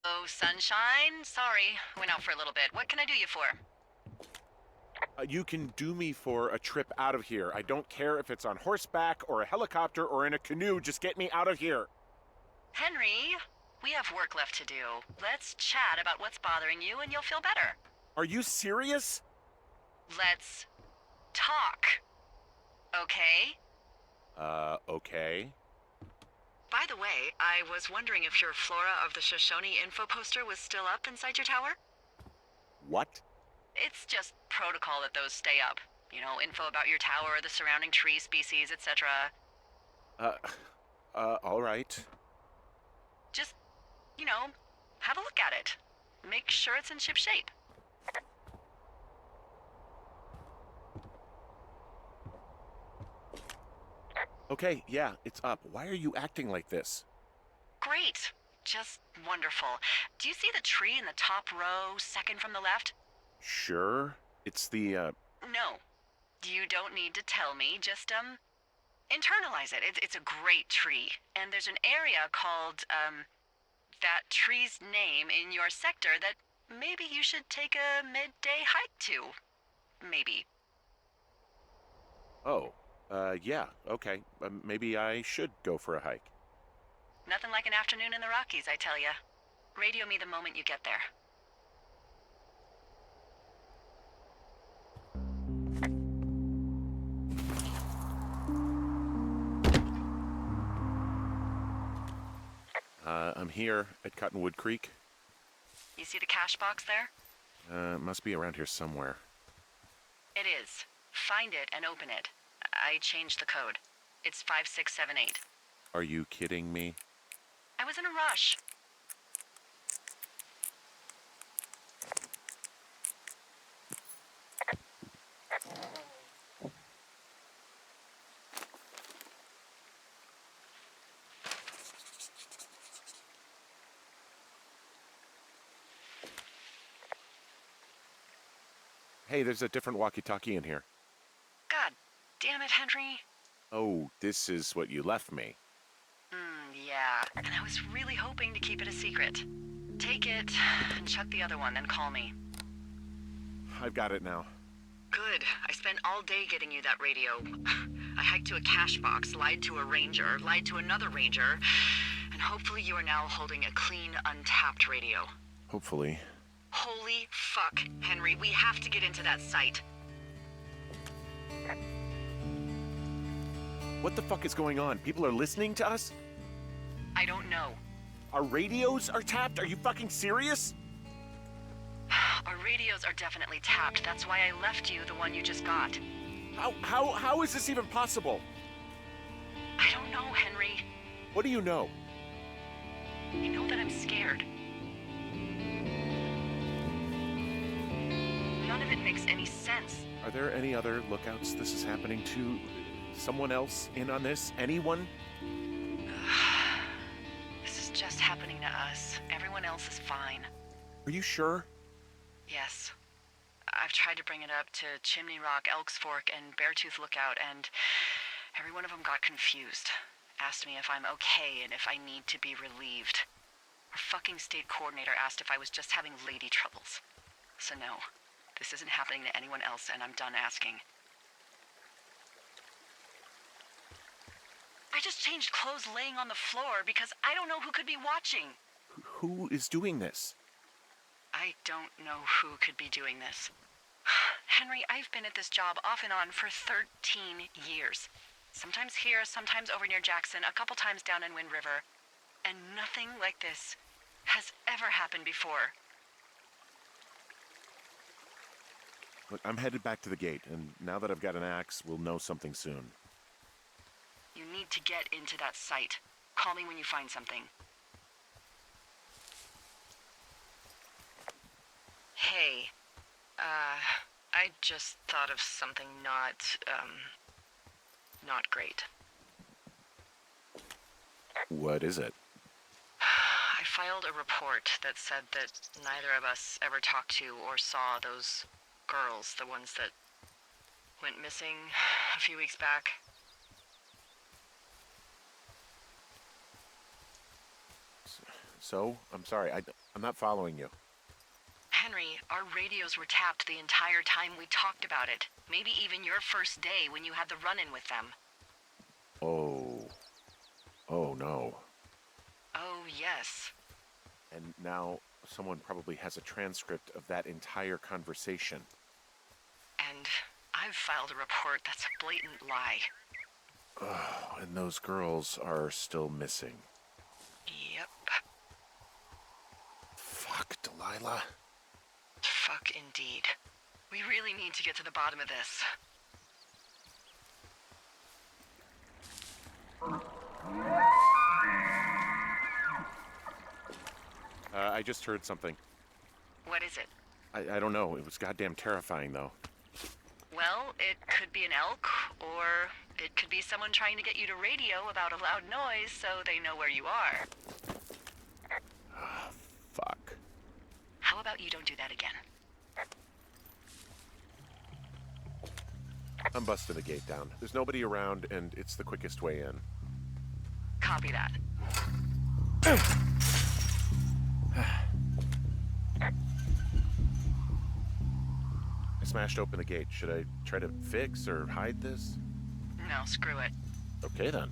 Oh, sunshine. Sorry, went out for a little bit. What can I do you for? You can do me for a trip out of here. I don't care if it's on horseback or a helicopter or in a canoe. Just get me out of here. Henry, we have work left to do. Let's chat about what's bothering you and you'll feel better. Are you serious? Let's talk. Okay? Okay. By the way, I was wondering if your Flora of the Shoshone info poster was still up inside your tower? What? It's just protocol that those stay up. You know, info about your tower, the surrounding tree species, etc. All right. Just, have a look at it. Make sure it's in ship shape. Okay, yeah, it's up. Why are you acting like this? Great. Just wonderful. Do you see the tree in the top row, second from the left? Sure. It's the, No. You don't need to tell me. Just, internalize it. It's a great tree. And there's an area called, that tree's name in your sector that maybe you should take a midday hike to. Maybe. Oh, yeah, okay. Maybe I should go for a hike. Nothing like an afternoon in the Rockies, I tell ya. Radio me the moment you get there. I'm here at Cottonwood Creek. You see the cash box there? Must be around here somewhere. It is. Find it and open it. I changed the code. It's 5678. Are you kidding me? I was in a rush. Hey, there's a different walkie-talkie in here. God damn it, Henry. Oh, this is what you left me. Yeah. And I was really hoping to keep it a secret. Take it and shut the other one, then call me. I've got it now. Good. I spent all day getting you that radio. I hiked to a cash box, lied to a ranger, lied to another ranger, and hopefully you are now holding a clean, untapped radio. Hopefully. Holy fuck, Henry, we have to get into that site. What the fuck is going on? People are listening to us? I don't know. Our radios are tapped? Are you fucking serious? Our radios are definitely tapped. That's why I left you the one you just got. How is this even possible? I don't know, Henry. What do you know? I know that I'm scared. None of it makes any sense. Are there any other lookouts this is happening to? Someone else in on this? Anyone? This is just happening to us. Everyone else is fine. Are you sure? Yes. I've tried to bring it up to Chimney Rock, Elks Fork, and Beartooth Lookout, and every one of them got confused. Asked me if I'm okay and if I need to be relieved. Our fucking state coordinator asked if I was just having lady troubles. So no, this isn't happening to anyone else, and I'm done asking. I just changed clothes laying on the floor because I don't know who could be watching. Who is doing this? I don't know who could be doing this. Henry, I've been at this job off and on for 13 years. Sometimes here, sometimes over near Jackson, a couple times down in Wind River. And nothing like this has ever happened before. Look, I'm headed back to the gate, and now that I've got an axe, we'll know something soon. You need to get into that site. Call me when you find something. Hey, I just thought of something not great. What is it? I filed a report that said that neither of us ever talked to or saw those girls, the ones that went missing a few weeks back. So? I'm sorry, I'm not following you. Henry, our radios were tapped the entire time we talked about it. Maybe even your first day when you had the run-in with them. Oh. Oh, no. Oh, yes. And now someone probably has a transcript of that entire conversation. And I've filed a report that's a blatant lie. Oh, and those girls are still missing. Yep. Fuck, Delilah. Fuck indeed. We really need to get to the bottom of this. I just heard something. What is it? I don't know. It was goddamn terrifying, though. Well, it could be an elk, or it could be someone trying to get you to radio about a loud noise so they know where you are. Fuck. How about you don't do that again? I'm busting the gate down. There's nobody around, and it's the quickest way in. Copy that. I smashed open the gate. Should I try to fix or hide this? No, screw it. Okay, then.